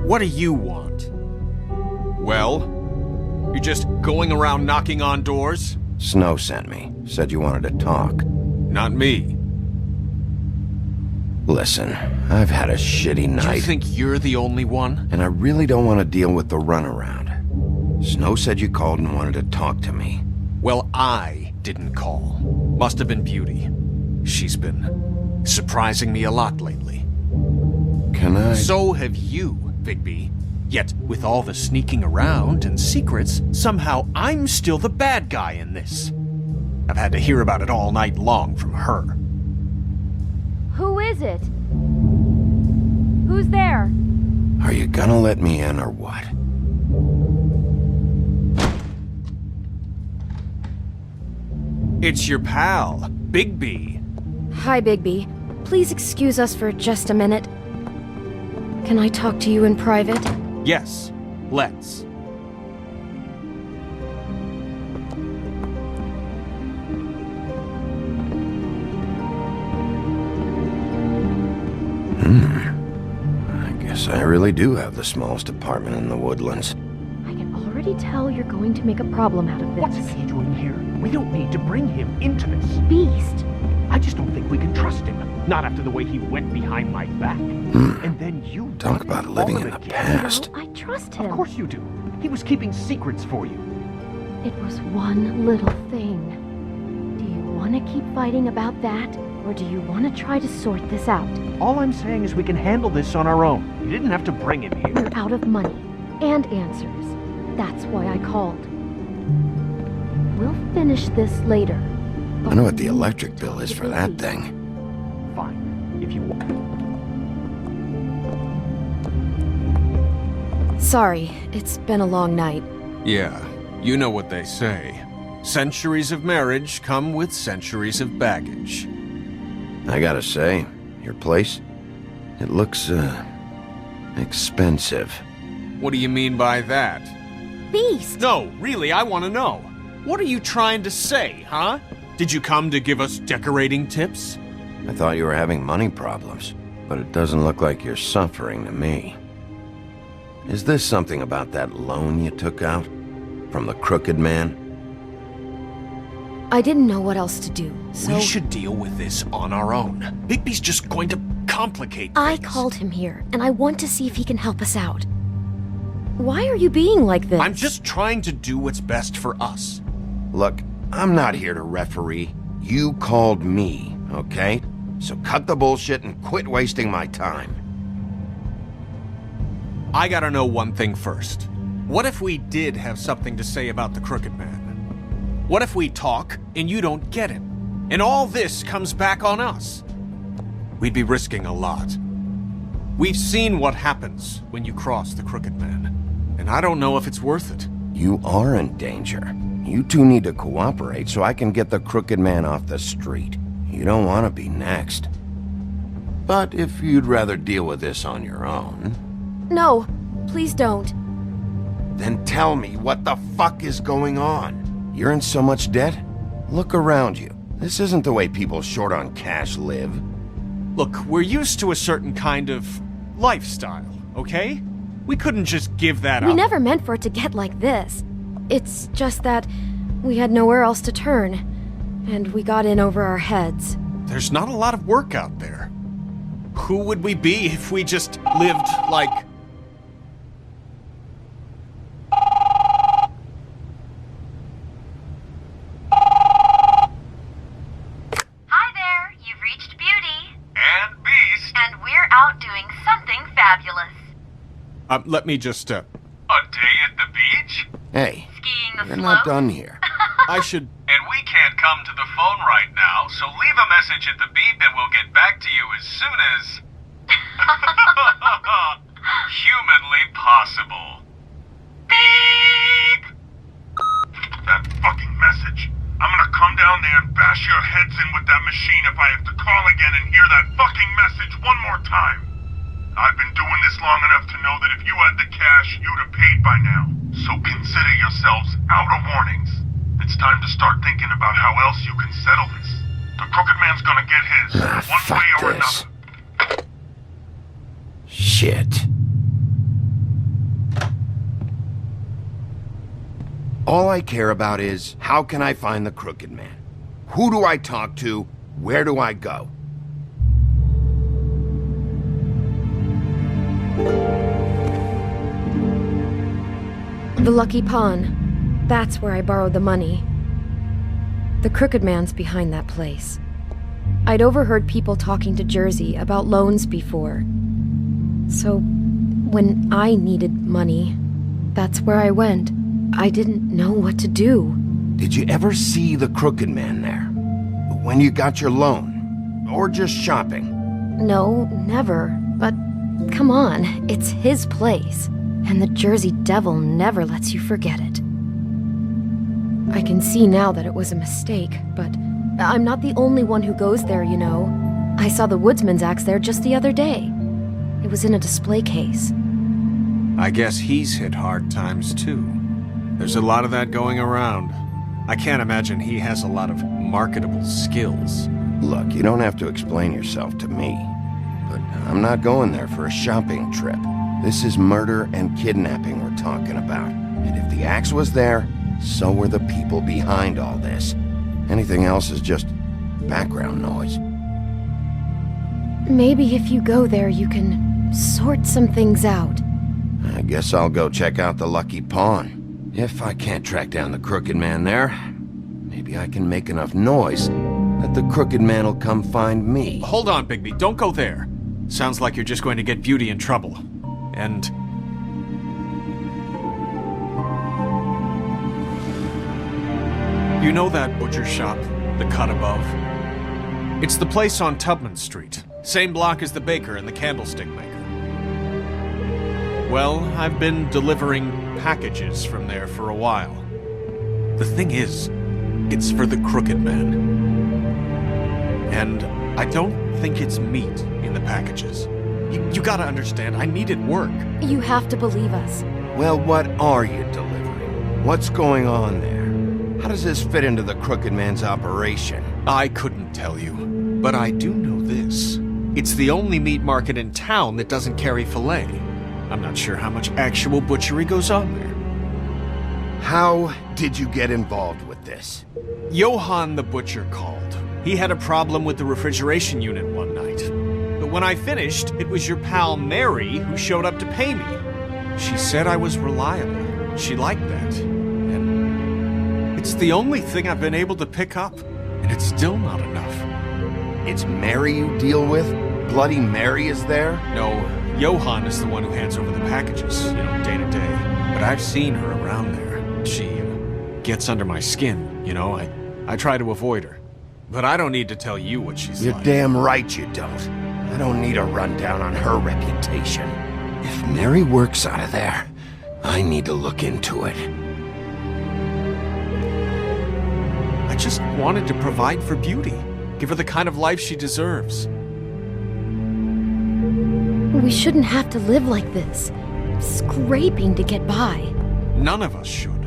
What do you want? Well? You just going around knocking on doors? Snow sent me. Said you wanted to talk. Not me. Listen, I've had a shitty night. You think you're the only one? And I really don't want to deal with the runaround. Snow said you called and wanted to talk to me. Well, I didn't call. Must have been Beauty. She's been surprising me a lot lately. Can I? So have you, Bigby. Yet, with all the sneaking around and secrets, somehow I'm still the bad guy in this. I've had to hear about it all night long from her. Who is it? Who's there? Are you gonna let me in or what? It's your pal, Bigby. Hi, Bigby. Please excuse us for just a minute. Can I talk to you in private? Yes, let's. I guess I really do have the smallest apartment in the woodlands. I can already tell you're going to make a problem out of this. What's he doing here? We don't need to bring him into this. Beast. I just don't think we can trust him. Not after the way he went behind my back. And then you... Talk about living in the past. No, I trust him. Of course you do. He was keeping secrets for you. It was one little thing. Do you want to keep fighting about that? Or do you want to try to sort this out? All I'm saying is we can handle this on our own. You didn't have to bring him here. We're out of money. And answers. That's why I called. We'll finish this later. I know what the electric bill is for that thing. Fine, if you want. Sorry, it's been a long night. Yeah, you know what they say. Centuries of marriage come with centuries of baggage. I gotta say, your place, it looks, expensive. What do you mean by that? Beast! No, really, I want to know. What are you trying to say, huh? Did you come to give us decorating tips? I thought you were having money problems, but it doesn't look like you're suffering to me. Is this something about that loan you took out? From the crooked man? I didn't know what else to do, so... We should deal with this on our own. Bigby's just going to complicate things. I called him here, and I want to see if he can help us out. Why are you being like this? I'm just trying to do what's best for us. Look, I'm not here to referee. You called me, okay? So cut the bullshit and quit wasting my time. I gotta know one thing first. What if we did have something to say about the Crooked Man? What if we talk and you don't get him? And all this comes back on us? We'd be risking a lot. We've seen what happens when you cross the Crooked Man. And I don't know if it's worth it. You are in danger. You two need to cooperate so I can get the Crooked Man off the street. You don't want to be next. But if you'd rather deal with this on your own... No, please don't. Then tell me what the fuck is going on. You're in so much debt? Look around you. This isn't the way people short on cash live. Look, we're used to a certain kind of lifestyle, okay? We couldn't just give that up. We never meant for it to get like this. It's just that we had nowhere else to turn, and we got in over our heads. There's not a lot of work out there. Who would we be if we just lived like... Hi there, you've reached Beauty. And Beast. And we're out doing something fabulous. let me just, A day at the beach? Hey, Skiing the you're slope. not done here. I should... And we can't come to the phone right now, so leave a message at the beep and we'll get back to you as soon as... humanly possible. Beep! That fucking message. I'm gonna come down there and bash your heads in with that machine if I have to call again and hear that fucking message one more time. I've been doing this long enough to know that if you had the cash, you'd have paid by now. So consider yourselves out of warnings. It's time to start thinking about how else you can settle this. The Crooked Man's gonna get his, one fuck way or this. another. Shit. All I care about is, how can I find the Crooked Man? Who do I talk to? Where do I go? The Lucky Pawn. That's where I borrowed the money. The Crooked Man's behind that place. I'd overheard people talking to Jersey about loans before. So, when I needed money, that's where I went. I didn't know what to do. Did you ever see the Crooked Man there? When you got your loan? Or just shopping? No, never. But, come on, it's his place. And the Jersey Devil never lets you forget it. I can see now that it was a mistake, but I'm not the only one who goes there, you know. I saw the woodsman's axe there just the other day. It was in a display case. I guess he's hit hard times too. There's a lot of that going around. I can't imagine he has a lot of marketable skills. Look, you don't have to explain yourself to me. But I'm not going there for a shopping trip. This is murder and kidnapping we're talking about. And if the axe was there, so were the people behind all this. Anything else is just background noise. Maybe if you go there, you can sort some things out. I guess I'll go check out the Lucky Pawn. If I can't track down the Crooked Man there, maybe I can make enough noise that the Crooked Man will come find me. Hold on, Bigby, don't go there. Sounds like you're just going to get Beauty in trouble. And... you know that butcher shop, the cut above? It's the place on Tubman Street. Same block as the baker and the candlestick maker. Well, I've been delivering packages from there for a while. The thing is, it's for the Crooked Man. And I don't think it's meat in the packages. You gotta understand, I needed work. You have to believe us. Well, what are you delivering? What's going on there? How does this fit into the Crooked Man's operation? I couldn't tell you, but I do know this. It's the only meat market in town that doesn't carry filet. I'm not sure how much actual butchery goes on there. How did you get involved with this? Johann the butcher called. He had a problem with the refrigeration unit one night. But when I finished, it was your pal Mary who showed up to pay me. She said I was reliable. She liked that. And it's the only thing I've been able to pick up. And it's still not enough. It's Mary you deal with? Bloody Mary is there? No, Johann is the one who hands over the packages, day to day. But I've seen her around there. She gets under my skin, I try to avoid her. But I don't need to tell you what she's You're like. damn right you don't. I don't need a rundown on her reputation. If Mary works out of there, I need to look into it. I just wanted to provide for Beauty. Give her the kind of life she deserves. We shouldn't have to live like this, scraping to get by. None of us should.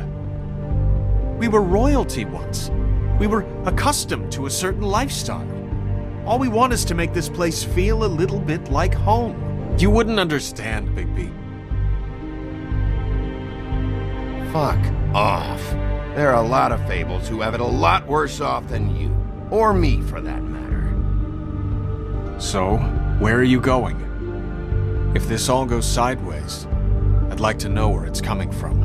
We were royalty once. We were accustomed to a certain lifestyle. All we want is to make this place feel a little bit like home. You wouldn't understand, Bigby. Fuck off. There are a lot of fables who have it a lot worse off than you. Or me, for that matter. So, where are you going? If this all goes sideways, I'd like to know where it's coming from.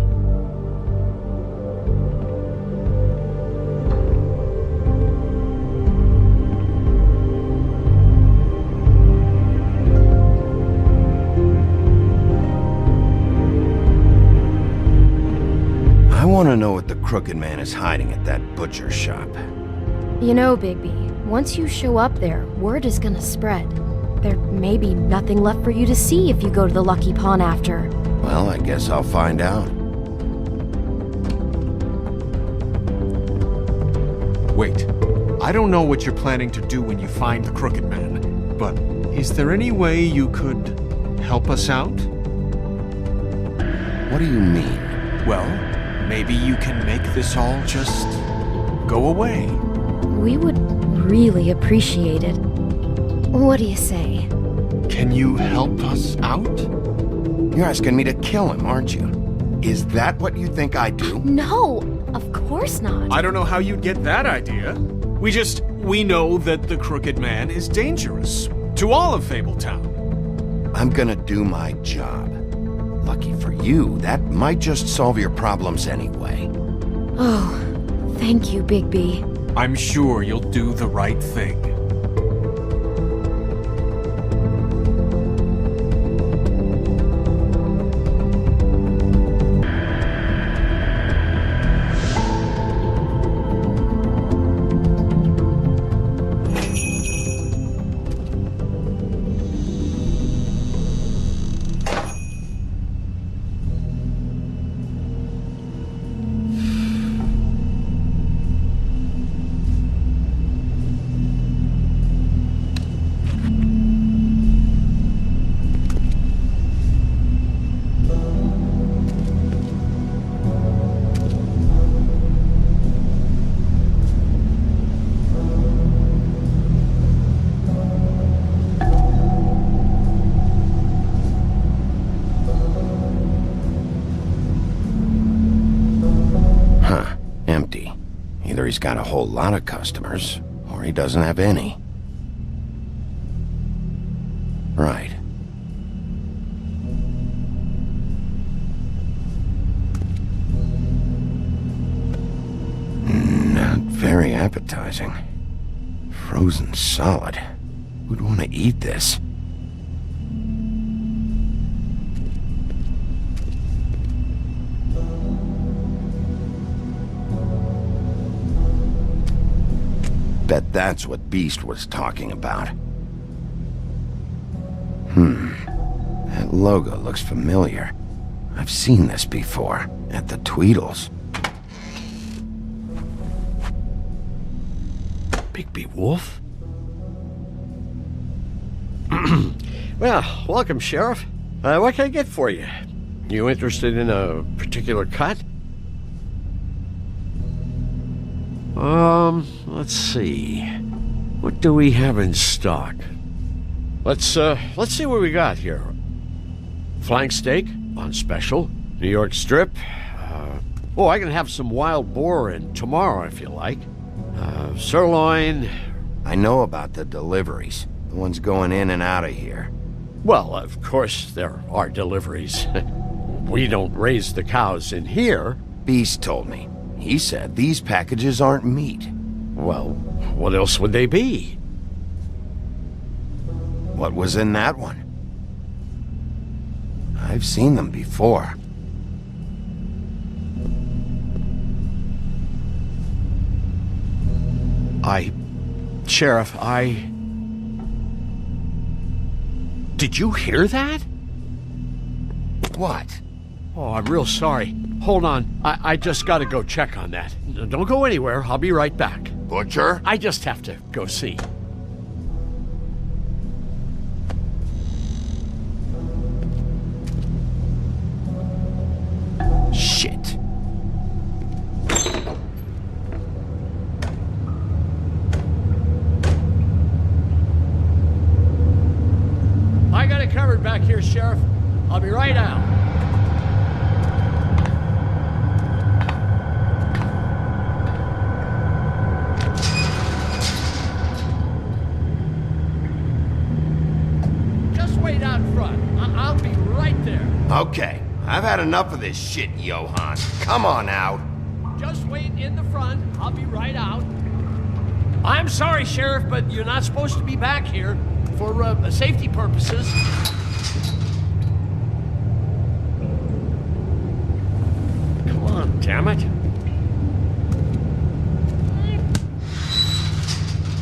I want to know what the Crooked Man is hiding at that butcher shop. You know, Bigby, once you show up there, word is gonna spread. There may be nothing left for you to see if you go to the Lucky Pawn after. Well, I guess I'll find out. Wait, I don't know what you're planning to do when you find the Crooked Man, but is there any way you could help us out? What do you mean? Well, maybe you can make this all just go away. We would really appreciate it. What do you say? Can you help us out? You're asking me to kill him, aren't you? Is that what you think I do? No, of course not. I don't know how you'd get that idea. We know that the Crooked Man is dangerous. To all of Fabletown. I'm gonna do my job. Lucky for you, that might just solve your problems anyway. Oh, thank you, Bigby. I'm sure you'll do the right thing. He's got a whole lot of customers, or he doesn't have any. Right. Not very appetizing. Frozen solid. Who'd want to eat this? Bet that's what Beast was talking about. That logo looks familiar. I've seen this before, at the Tweedles. Bigby Wolf? Well, welcome, Sheriff. What can I get for you? You interested in a particular cut? Let's see. What do we have in stock? Let's see what we got here. Flank steak on special. New York strip. I can have some wild boar in tomorrow if you like. Sirloin. I know about the deliveries. The ones going in and out of here. Well, of course there are deliveries. We don't raise the cows in here. Beast told me. He said these packages aren't meat. Well, what else would they be? What was in that one? I've seen them before. Sheriff, Did you hear that? What? Oh, I'm real sorry. Hold on. I just gotta go check on that. Don't go anywhere. I'll be right back. Butcher? I just have to go see. Shit. I got it covered back here, Sheriff. I'll be right out. Just wait out front. I'll be right there. Okay, I've had enough of this shit, Johan. Come on out. Just wait in the front. I'll be right out. I'm sorry, Sheriff, but you're not supposed to be back here for safety purposes. Come on, damn it.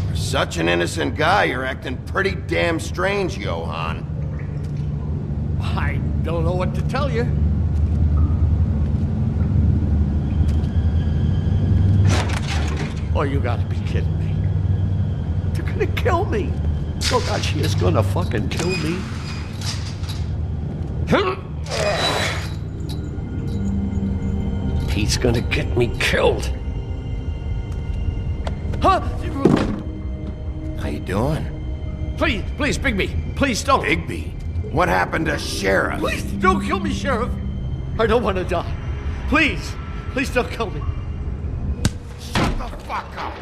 For such an innocent guy, you're acting pretty damn strange, Johan. I don't know what to tell you. Oh, you gotta be kidding me. They're gonna kill me. Oh God, she is gonna fucking kill me. He's gonna get me killed. Huh? How you doing? Please, Bigby. Please don't. Bigby? What happened to Sheriff? Please don't kill me, Sheriff. I don't want to die. Please, please don't kill me. Shut the fuck up!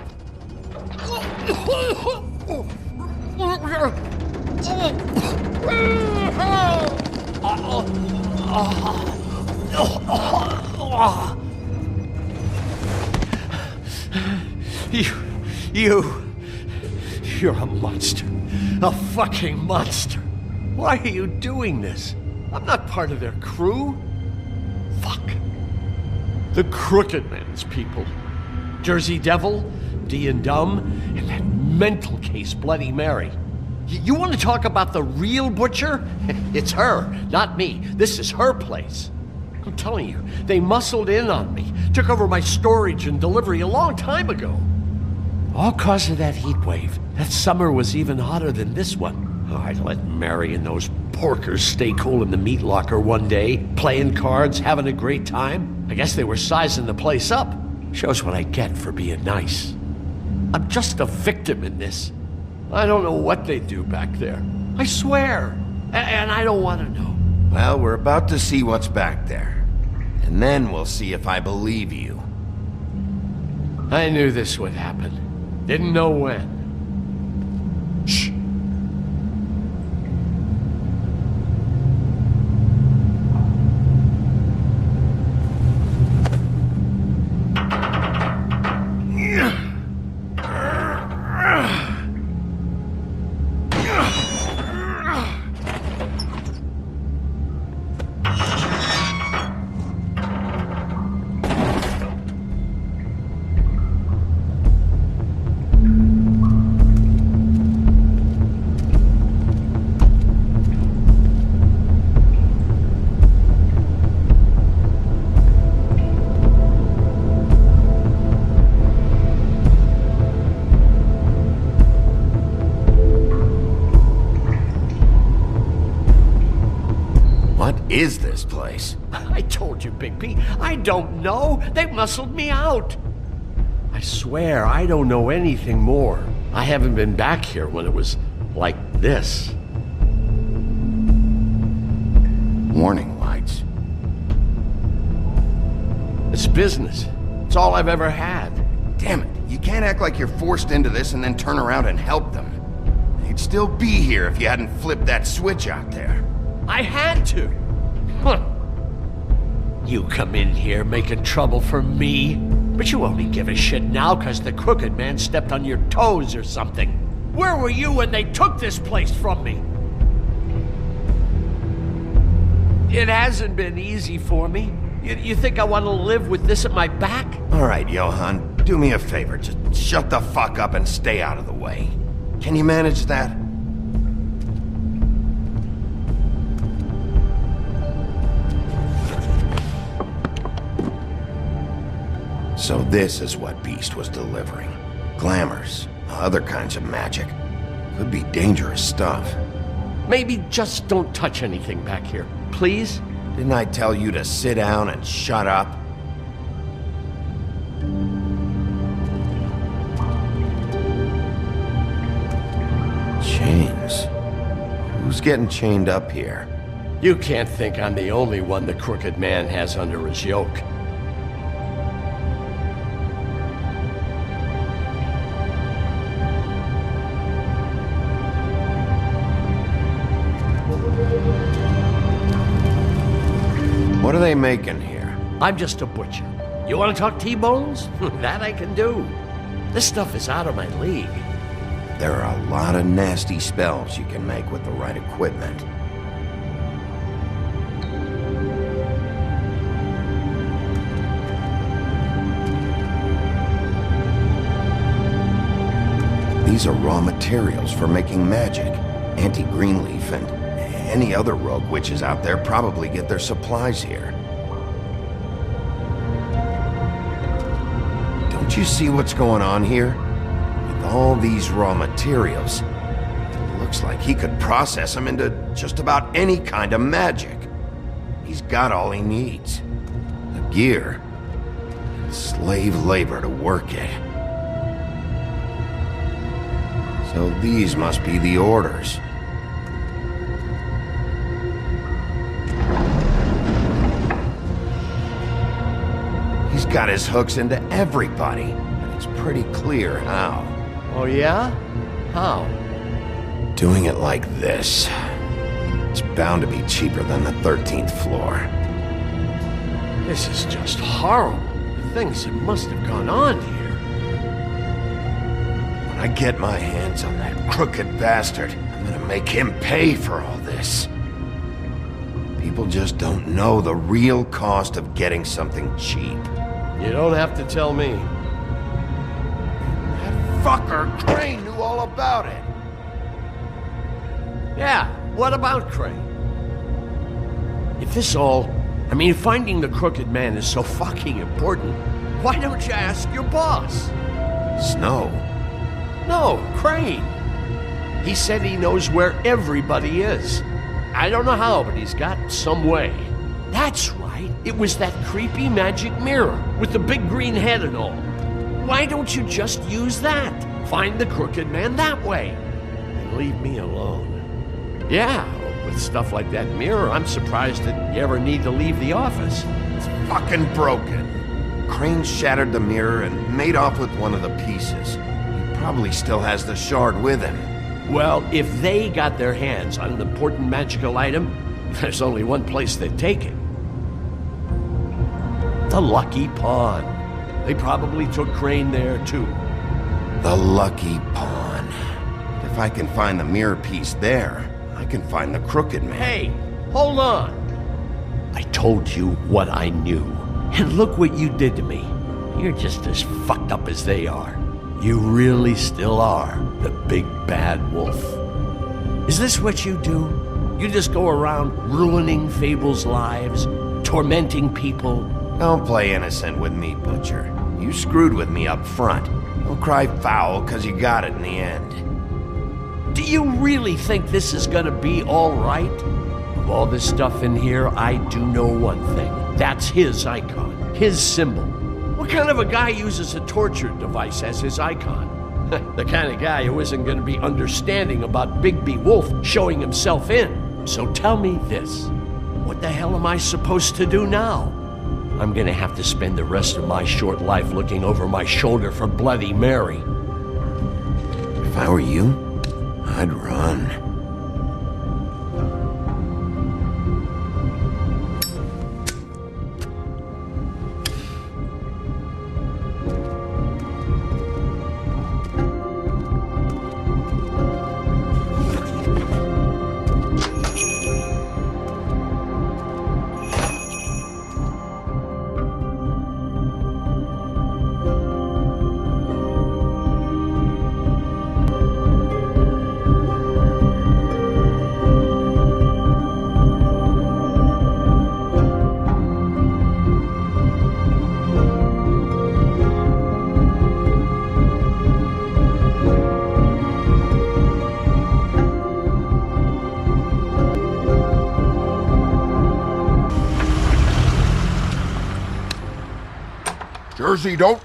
You're a monster. A fucking monster. Why are you doing this? I'm not part of their crew. Fuck. The Crooked Man's people. Jersey Devil, D and Dumb, and that mental case Bloody Mary. You want to talk about the real butcher? It's her, not me. This is her place. I'm telling you, they muscled in on me, took over my storage and delivery a long time ago. All cause of that heat wave. That summer was even hotter than this one. Oh, I let Mary and those porkers stay cool in the meat locker one day, playing cards, having a great time. I guess they were sizing the place up. Shows what I get for being nice. I'm just a victim in this. I don't know what they do back there. I swear. And I don't want to know. Well, we're about to see what's back there. And then we'll see if I believe you. I knew this would happen. Didn't know when. Shh. Is this place? I told you, Bigby. I don't know. They muscled me out. I swear I don't know anything more. I haven't been back here when it was like this. Warning lights. It's business. It's all I've ever had. Damn it. You can't act like you're forced into this and then turn around and help them. They'd still be here if you hadn't flipped that switch out there. I had to. Huh. You come in here making trouble for me, but you only give a shit now because the Crooked Man stepped on your toes or something. Where were you when they took this place from me? It hasn't been easy for me. You think I want to live with this at my back? All right, Johan, do me a favor. Just shut the fuck up and stay out of the way. Can you manage that? So this is what Beast was delivering. Glamours, other kinds of magic. Could be dangerous stuff. Maybe just don't touch anything back here, please? Didn't I tell you to sit down and shut up? Chains. Who's getting chained up here? You can't think I'm the only one the Crooked Man has under his yoke. What are they making here? I'm just a butcher. You want to talk T-bones? That I can do. This stuff is out of my league. There are a lot of nasty spells you can make with the right equipment. These are raw materials for making magic. Anti-Greenleaf and any other rogue witches out there probably get their supplies here. Don't you see what's going on here? With all these raw materials, it looks like he could process them into just about any kind of magic. He's got all he needs. The gear, slave labor to work it. So these must be the orders. got his hooks into everybody, and it's pretty clear how. Oh yeah? How? Doing it like this. It's bound to be cheaper than the 13th floor. This is just horrible. The things that must have gone on here. When I get my hands on that crooked bastard, I'm gonna make him pay for all this. People just don't know the real cost of getting something cheap. You don't have to tell me. That fucker Crane knew all about it. Yeah, what about Crane? If this all... I mean, finding the crooked man is so fucking important, why don't you ask your boss? Snow? No, Crane. He said he knows where everybody is. I don't know how, but he's got some way. That's right. It was that creepy magic mirror with the big green head and all. Why don't you just use that? Find the crooked man that way. And leave me alone. Yeah, with stuff like that mirror, I'm surprised that you ever need to leave the office. It's fucking broken. Crane shattered the mirror and made off with one of the pieces. He probably still has the shard with him. Well, if they got their hands on an important magical item, there's only one place they'd take it. The Lucky Pawn. They probably took Crane there, too. The Lucky Pawn. If I can find the mirror piece there, I can find the crooked man. Hey, hold on. I told you what I knew. And look what you did to me. You're just as fucked up as they are. You really still are the big bad wolf. Is this what you do? You just go around ruining Fable's lives, tormenting people? Don't play innocent with me, Butcher. You screwed with me up front. Don't cry foul because you got it in the end. Do you really think this is gonna be all right? Of all this stuff in here, I do know one thing. That's his icon, his symbol. What kind of a guy uses a torture device as his icon? The kind of guy who isn't going to be understanding about Bigby Wolf showing himself in. So tell me this. What the hell am I supposed to do now? I'm going to have to spend the rest of my short life looking over my shoulder for Bloody Mary. If I were you, I'd run. Jersey, don't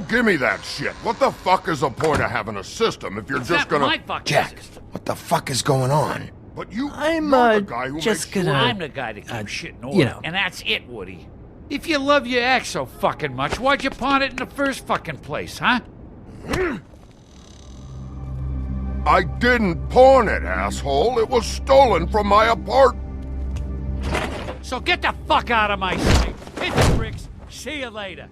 give me that shit. What the fuck is the point of having a system if you're just gonna... Jack, what the fuck is going on? But you're the guy who just makes gonna... sure... I'm the guy to keep shit in order, you know. and that's it, Woody. If you love your ex so fucking much, why'd you pawn it in the first fucking place, huh? I didn't pawn it, asshole. It was stolen from my apartment. So get the fuck out of my sight. Hit the bricks. See you later.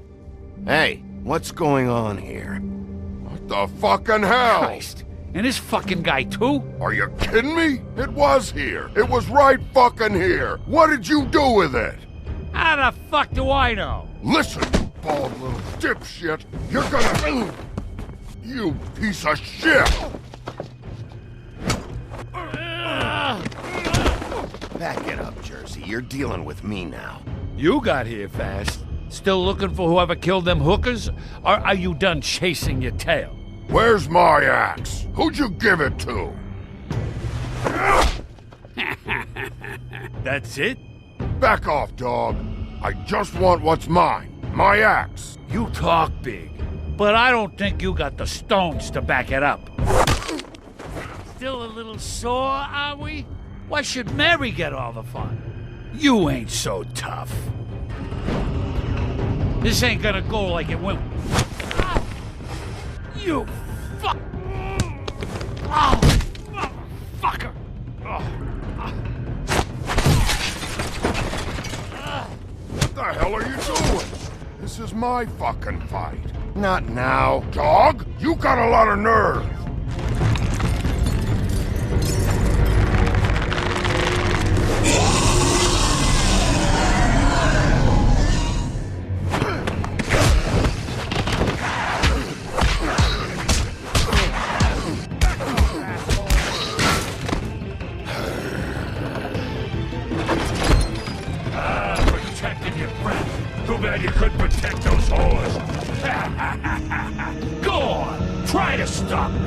Hey, what's going on here? What the fucking hell? Christ. And this fucking guy, too? Are you kidding me? It was here. It was right fucking here. What did you do with it? How the fuck do I know? Listen, you bald little dipshit. You're gonna... You piece of shit! Back it up, Jersey. You're dealing with me now. You got here fast. Still looking for whoever killed them hookers? Or are you done chasing your tail? Where's my axe? Who'd you give it to? That's it? Back off, dog. I just want what's mine. My axe. You talk big, but I don't think you got the stones to back it up. Still a little sore, are we? Why should Mary get all the fun? You ain't so tough. This ain't gonna go like it went. You fuck. Oh, motherfucker. What the hell are you doing? This is my fucking fight. Not now. Dog, you got a lot of nerve. Protecting your friend. Too bad you couldn't protect those whores. Go on, try to stop me.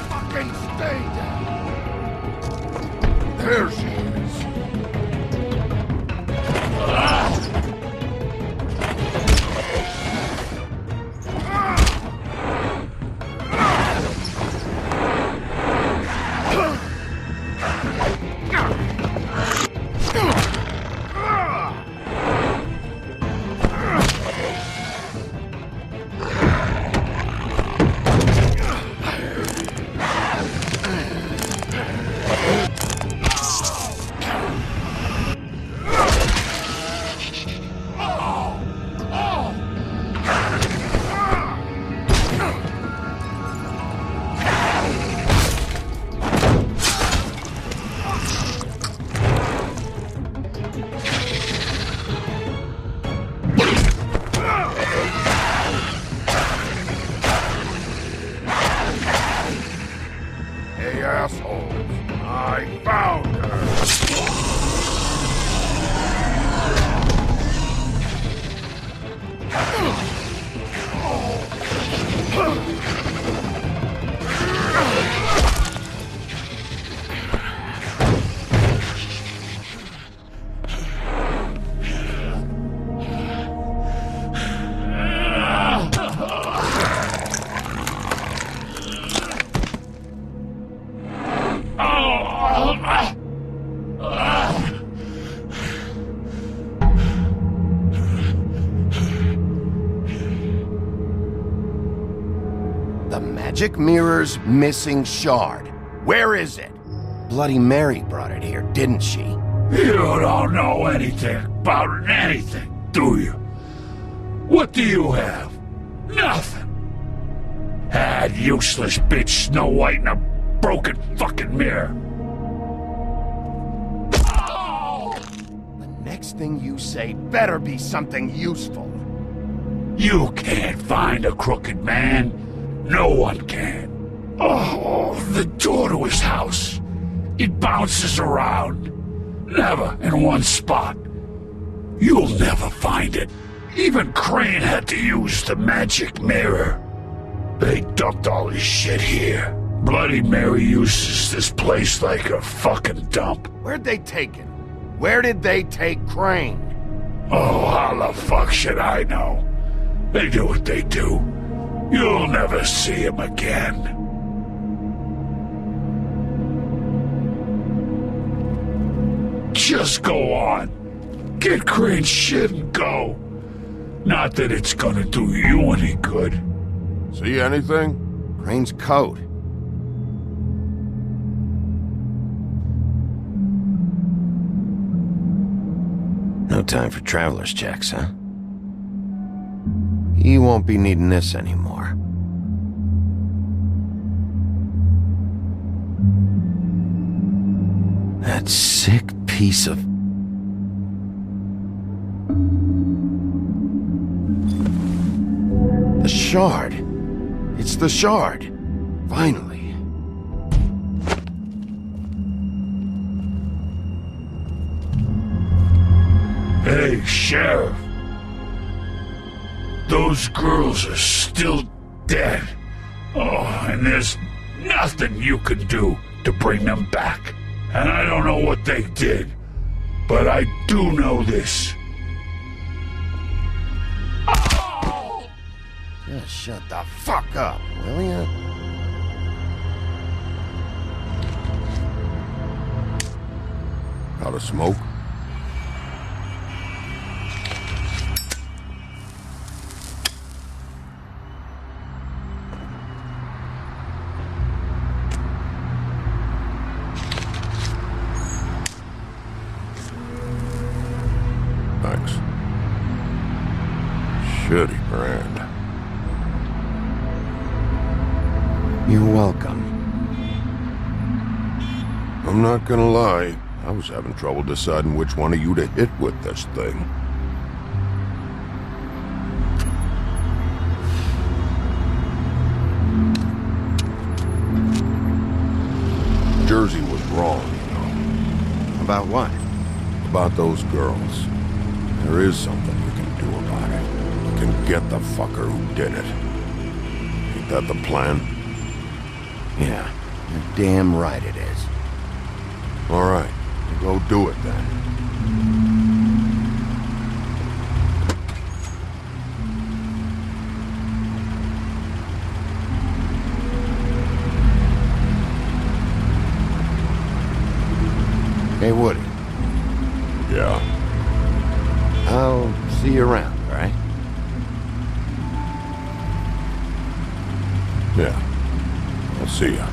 Fucking stay down. There she is. Hey, assholes. I found her. The magic mirror's missing shard. Where is it? Bloody Mary brought it here, didn't she? You don't know anything about anything, do you? What do you have? Nothing. That useless bitch Snow White in a broken fucking mirror. The next thing you say better be something useful. You can't find a crooked man. No one can. Oh, the door to his house. It bounces around. Never in one spot. You'll never find it. Even Crane had to use the magic mirror. They dumped all his shit here. Bloody Mary uses this place like a fucking dump. Where'd they take him? Where did they take Crane? Oh, how the fuck should I know? They do what they do. You'll never see him again. Just go on. Get Crane's shit and go. Not that it's gonna do you any good. See anything? Crane's coat. No time for traveler's checks, huh? You won't be needing this anymore. That sick piece of... The shard. It's the shard. Finally. Hey, Sheriff. Those girls are still dead. Oh, and there's nothing you can do to bring them back. And I don't know what they did, but I do know this. Oh! Just shut the fuck up, will ya? Got a smoke? Thanks. Shitty brand. You're welcome. I'm not gonna lie, I was having trouble deciding which one of you to hit with this thing. Jersey was wrong, you know. About what? About those girls. There is something you can do about it. You can get the fucker who did it. Ain't that the plan? Yeah, you're damn right it is. All right, go do it then. Hey, Woody. Yeah? I'll see you around, all right? Yeah. I'll see ya.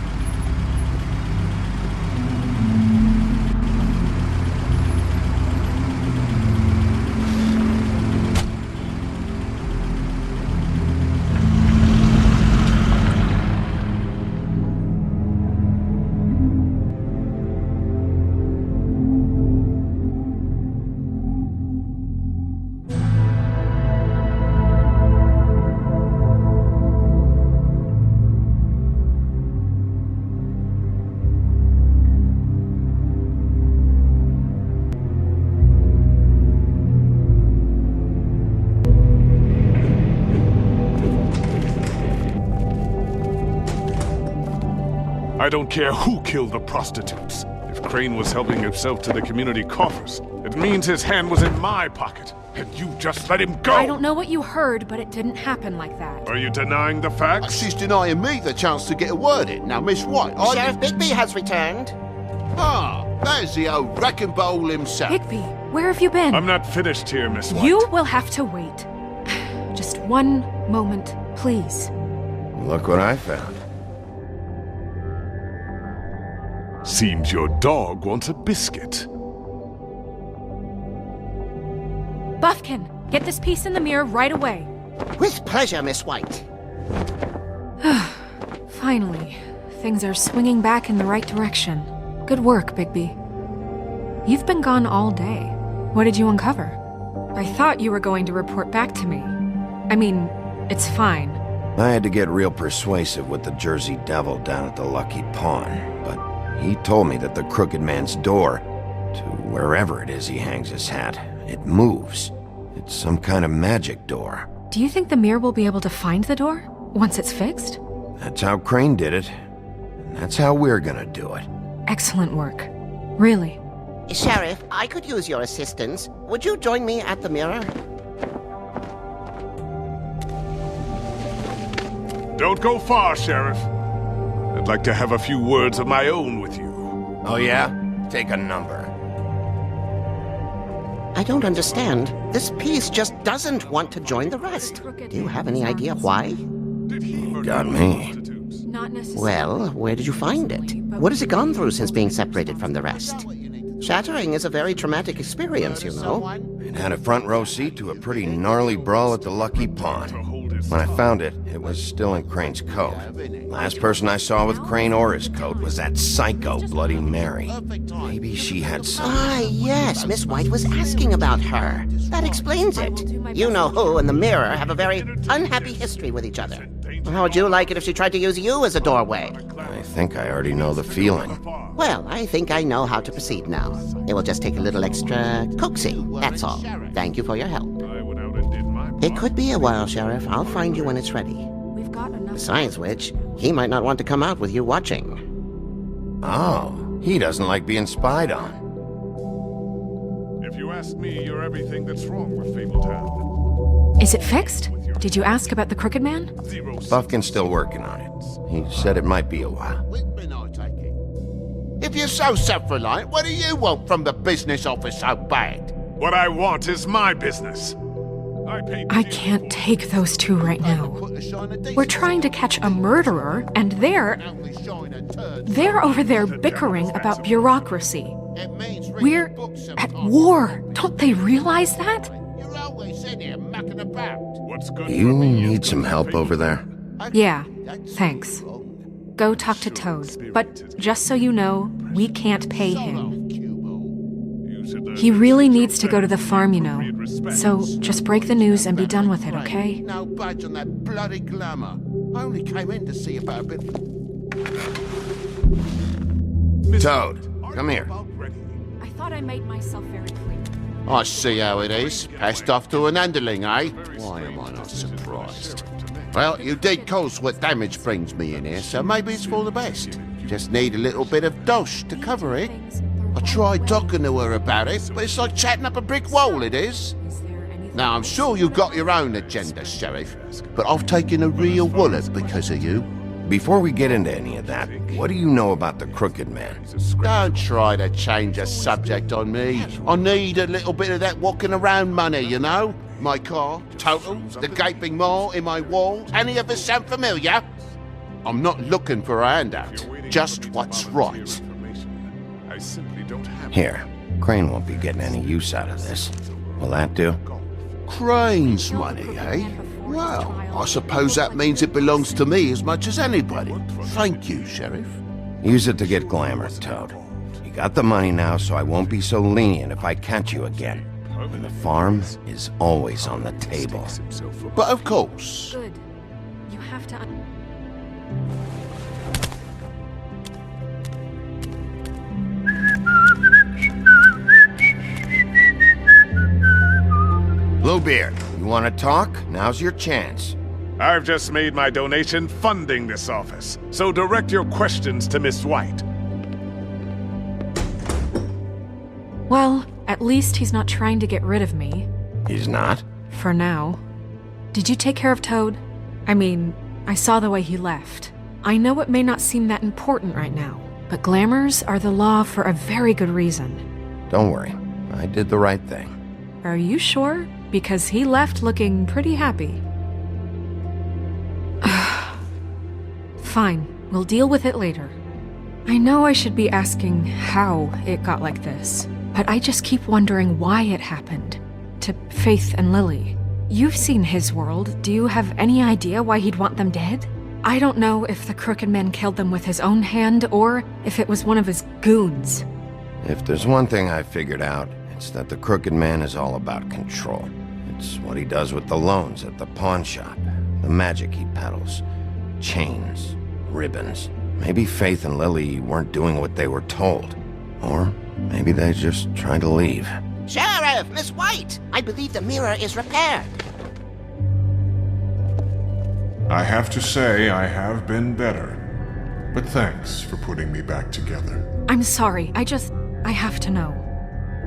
I don't care who killed the prostitutes. If Crane was helping himself to the community coffers, it means his hand was in my pocket, and you just let him go! I don't know what you heard, but it didn't happen like that. Are you denying the facts? She's denying me the chance to get a word in. Now, Miss White, Sheriff Bigby has returned. Ah, there's the old wrecking bowl himself. Bigby, where have you been? I'm not finished here, Miss White. You will have to wait. Just one moment, please. Look what I found. Seems your dog wants a biscuit. Buffkin, get this piece in the mirror right away. With pleasure, Miss White. Finally, things are swinging back in the right direction. Good work, Bigby. You've been gone all day. What did you uncover? I thought you were going to report back to me. I mean, it's fine. I had to get real persuasive with the Jersey Devil down at the Lucky Pawn, but he told me that the Crooked Man's door, to wherever it is he hangs his hat, it moves. It's some kind of magic door. Do you think the mirror will be able to find the door once it's fixed? That's how Crane did it, and that's how we're gonna do it. Excellent work. Really. Sheriff, I could use your assistance. Would you join me at the mirror? Don't go far, Sheriff. I'd like to have a few words of my own with you. Oh yeah? Take a number. I don't understand. This piece just doesn't want to join the rest. Do you have any idea why? You got me. Not necessarily. Well, where did you find it? What has it gone through since being separated from the rest? Shattering is a very traumatic experience, you know. It had a front row seat to a pretty gnarly brawl at the Lucky Pawn. When I found it, it was still in Crane's coat. Last person I saw with Crane or his coat was that psycho Bloody Mary. Maybe she had some... Ah, yes, Miss White was asking about her. That explains it. You know who and the mirror have a very unhappy history with each other. How would you like it if she tried to use you as a doorway? I think I already know the feeling. Well, I think I know how to proceed now. It will just take a little extra coaxing, that's all. Thank you for your help. It could be a while, Sheriff. I'll find you when it's ready. We've got enough. Besides which, he might not want to come out with you watching. Oh, he doesn't like being spied on. If you ask me, you're everything that's wrong with Fabled Hand. Is it fixed? Did you ask about the Crooked Man? Buffkin's still working on it. He said it might be a while. If you're so self-reliant, what do you want from the business office so bad? What I want is my business. I can't take those two right now. We're trying to catch a murderer, and they're over there bickering about bureaucracy. We're at war. Don't they realize that? You're always in here mucking about. You need some help over there? Yeah, thanks. Go talk to Toad. But just so you know, we can't pay him. He really needs to go to the farm, you know. So just break the news and be done with it, okay? No budge on that bloody glamour. I only came in to see about a bit. Toad, come here. I thought I made myself very clear. I see how it is. Passed off to an underling, eh? Why am I not surprised? Well, you did cause what damage brings me in here, so maybe it's for the best. Just need a little bit of dosh to cover it. I tried talking to her about it, but it's like chatting up a brick wall, it is. Now, I'm sure you've got your own agenda, Sheriff, but I've taken a real wallet because of you. Before we get into any of that, what do you know about the Crooked Man? Don't try to change a subject on me. I need a little bit of that walking around money, you know? My car, total, the gaping maw in my wall. Any of us sound familiar? I'm not looking for a handout, just what's right. Here, Crane won't be getting any use out of this. Will that do? Crane's money, eh? Well, I suppose that means it belongs to me as much as anybody. Thank you, Sheriff. Use it to get glamour, Toad. You got the money now, so I won't be so lenient if I catch you again. And the farm is always on the table. But of course. Good. You have to... Bluebeard, you want to talk? Now's your chance. I've just made my donation funding this office, so direct your questions to Miss White. Well, at least he's not trying to get rid of me. He's not? For now. Did you take care of Toad? I mean, I saw the way he left. I know it may not seem that important right now, but glamours are the law for a very good reason. Don't worry, I did the right thing. Are you sure? Because he left looking pretty happy. Fine, we'll deal with it later. I know I should be asking how it got like this, but I just keep wondering why it happened. To Faith and Lily. You've seen his world. Do you have any idea why he'd want them dead? I don't know if the Crooked Man killed them with his own hand, or if it was one of his goons. If there's one thing I figured out, it's that the Crooked Man is all about control. It's what he does with the loans at the pawn shop, the magic he peddles, chains, ribbons. Maybe Faith and Lily weren't doing what they were told. Or maybe they just tried to leave. Sheriff, Miss White! I believe the mirror is repaired. I have to say I have been better. But thanks for putting me back together. I'm sorry, I have to know.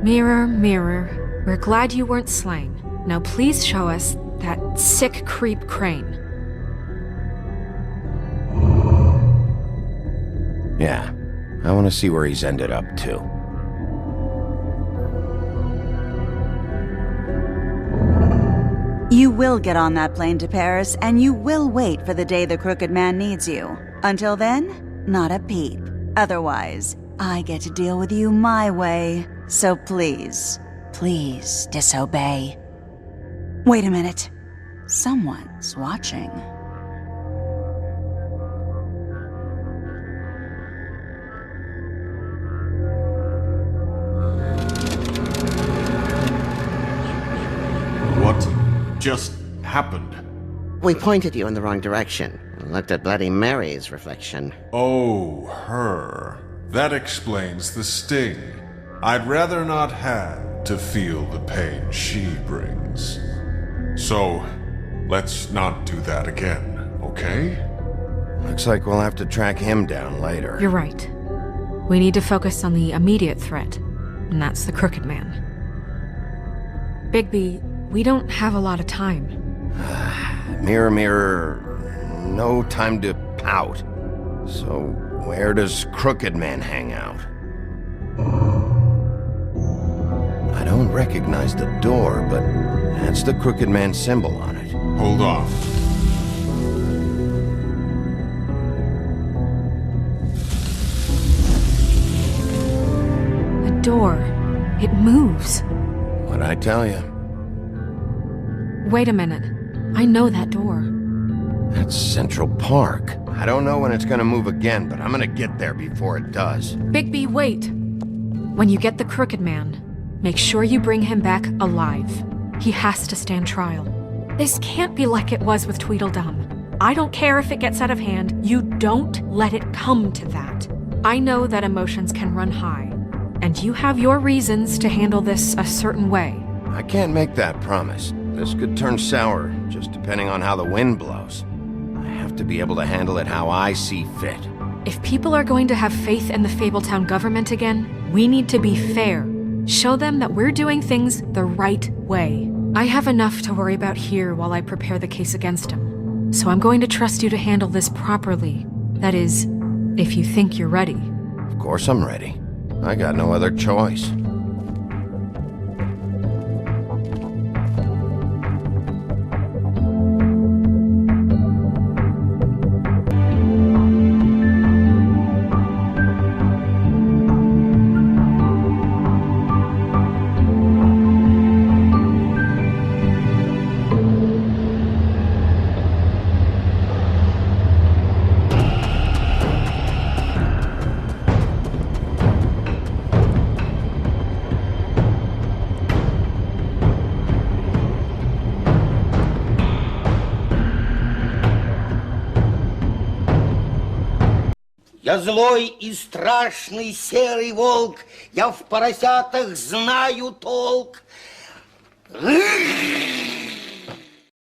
Mirror, mirror, we're glad you weren't slain. Now please show us that sick creep Crane. Yeah, I want to see where he's ended up, too. You will get on that plane to Paris, and you will wait for the day the Crooked Man needs you. Until then, not a peep. Otherwise, I get to deal with you my way. So please, please disobey. Wait a minute. Someone's watching. What just happened? We pointed you in the wrong direction and looked at Bloody Mary's reflection. Oh, her. That explains the sting. I'd rather not have to feel the pain she brings. So, let's not do that again, okay? Looks like we'll have to track him down later. You're right. We need to focus on the immediate threat, and that's the Crooked Man. Bigby, we don't have a lot of time. Mirror, mirror, no time to pout. So, where does Crooked Man hang out? I don't recognize the door, but that's the Crooked Man symbol on it. Hold on. A door. It moves. What'd I tell you? Wait a minute. I know that door. That's Central Park. I don't know when it's gonna move again, but I'm gonna get there before it does. Bigby, wait! When you get the Crooked Man, make sure you bring him back alive. He has to stand trial. This can't be like it was with Tweedledum. I don't care if it gets out of hand, you don't let it come to that. I know that emotions can run high, and you have your reasons to handle this a certain way. I can't make that promise. This could turn sour, just depending on how the wind blows. I have to be able to handle it how I see fit. If people are going to have faith in the Fabletown government again, we need to be fair. Show them that we're doing things the right way. I have enough to worry about here while I prepare the case against him. So I'm going to trust you to handle this properly. That is, if you think you're ready. Of course I'm ready. I got no other choice. Я злой и страшный серый волк, я в поросятах знаю толк.